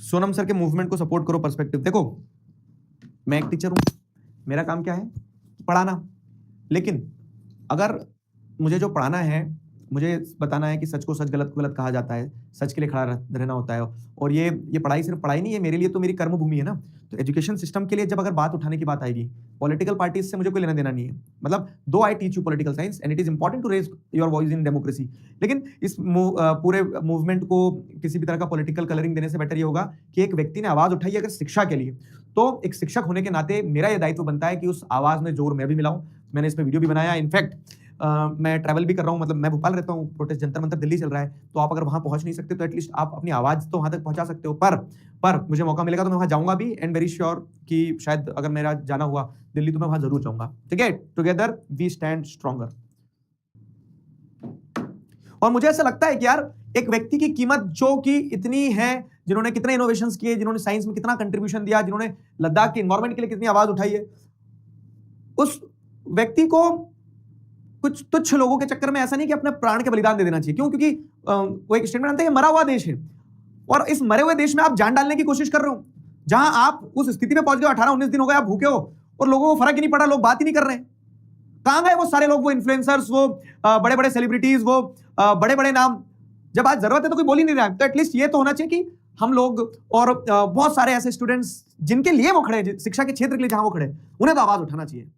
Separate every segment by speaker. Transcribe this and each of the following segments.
Speaker 1: Sonam sir के movement को support करो। पर्सपेक्टिव देखो, मैं एक टीचर हूं, मेरा काम क्या है? पढ़ाना। लेकिन अगर मुझे जो पढ़ाना है, मुझे बताना है कि सच को सच, गलत को गलत कहा जाता है, सच के लिए खड़ा रहना होता है। और ये पढ़ाई सिर्फ पढ़ाई नहीं है, मेरे लिए तो मेरी कर्म भूमि है ना। तो एजुकेशन सिस्टम के लिए जब अगर बात उठाने की बात आएगी, पॉलिटिकल पार्टीज से मुझे कोई लेना देना नहीं है। मतलब दो I teach you political science and it is important to raise your voice in democracy, लेकिन इस पूरे मूवमेंट को किसी भी तरह का पॉलिटिकल कलरिंग देने से बेटर ये होगा कि एक व्यक्ति ने आवाज उठाई अगर शिक्षा के लिए, तो एक शिक्षक होने के नाते मेरा यह दायित्व बनता है कि उस आवाज में जोर मैं भी मिलाऊं। मैंने इस पर वीडियो भी बनाया। इनफैक्ट मैं ट्रैवल भी कर रहा हूँ, मतलब मैं भोपाल रहता हूँ, प्रोटेस्ट जंतर मंतर दिल्ली चल रहा है, तो आप अगर वहां पहुंच नहीं सकते तो एटलीस्ट आप अपनी आवाज तो वहां तक पहुंचा सकते हो। पर मुझे मौका मिलेगा तो मैं वहां जाऊंगा भी, एंड वेरी श्योर कि शायद अगर मेरा जाना हुआ दिल्ली तो मैं वहां जरूर जाऊंगा। ठीक है, टुगेदर वी स्टैंड स्ट्रॉन्गर। और मुझे ऐसा लगता है कि यार एक व्यक्ति की कीमत जो कि इतनी है, जिन्होंने कितने इनोवेशंस किए, जिन्होंने साइंस में कितना कंट्रीब्यूशन दिया, जिन्होंने लद्दाख के एनवायरमेंट के लिए कितनी आवाज उठाई है, उस व्यक्ति को कुछ तुच्छ लोगों के चक्कर में ऐसा नहीं कि अपने प्राण के बलिदान दे देना चाहिए। क्यों? क्योंकि वो एक स्टेटमेंट आता है, मरा हुआ देश है, और इस मरे हुए देश में आप जान डालने की कोशिश कर रहे हो, जहां आप उस स्थिति में पहुंच गए, 18-19 दिन हो गए आप भूखे हो और लोगों को फर्क ही नहीं पड़ा, लोग बात ही नहीं कर रहे हैं। कहां गए वो सारे लोग, वो इन्फ्लुएंसर्स, वो बड़े बड़े सेलिब्रिटीज, वो बड़े बड़े नाम? जब आज जरूरत है तो कोई बोल ही नहीं रहा है। तो एटलीस्ट ये तो होना चाहिए कि हम लोग और बहुत सारे ऐसे स्टूडेंट्स जिनके लिए वो खड़े हैं, शिक्षा के क्षेत्र के लिए जहां वो खड़े, उन्हें तो आवाज उठाना चाहिए।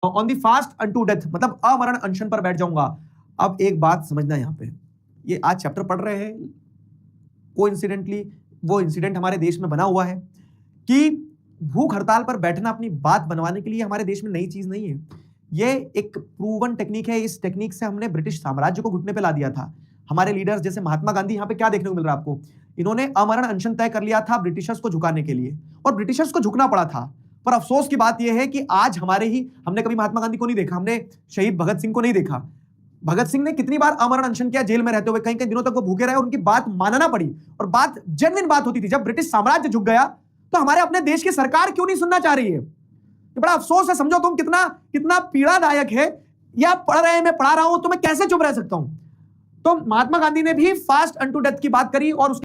Speaker 1: On the fast unto death, मतलब अमरण अनशन पर बैठ जाऊंगा। अब एक बात समझना, यहां पे ये आज चैप्टर पढ़ रहे हैं, कोइंसिडेंटली वो इंसिडेंट हमारे देश में बना हुआ है कि भूख हड़ताल पर बैठना अपनी बात बनवाने के लिए हमारे देश में नई चीज नहीं है। ये एक प्रूवन टेक्निक है। इस टेक्निक से हमने ब्रिटिश साम्राज्य को घुटने पे ला दिया था। हमारे लीडर्स जैसे महात्मा गांधी, यहां पे क्या देखने को मिल रहा है आपको? इन्होंने अमरण अनशन तय कर लिया था ब्रिटिशर्स को झुकाने के लिए, और ब्रिटिशर्स को झुकना पड़ा था। पर अफसोस की बात यह है कि आज हमने कभी महात्मा गांधी को नहीं देखा, हमने शहीद भगत सिंह को नहीं देखा। भगत सिंह ने कितनी बार अमरण अनशन किया, जेल में रहते हुए, कई कई दिनों तक वो भूखे रहे और उनकी बात मानना पड़ी, और बात जेन्युइन बात होती थी। जब ब्रिटिश साम्राज्य झुक गया तो हमारे अपने देश की सरकार क्यों नहीं सुनना चाह रही है? ये बड़ा अफसोस है। समझो तुम कितना पीड़ादायक है। या पढ़ रहे हैं, मैं पढ़ा रहा हूं, तो मैं कैसे चुप रह सकता हूं? तो महात्मा गांधी ने भी फास्ट अनटू डेथ की बात करी, और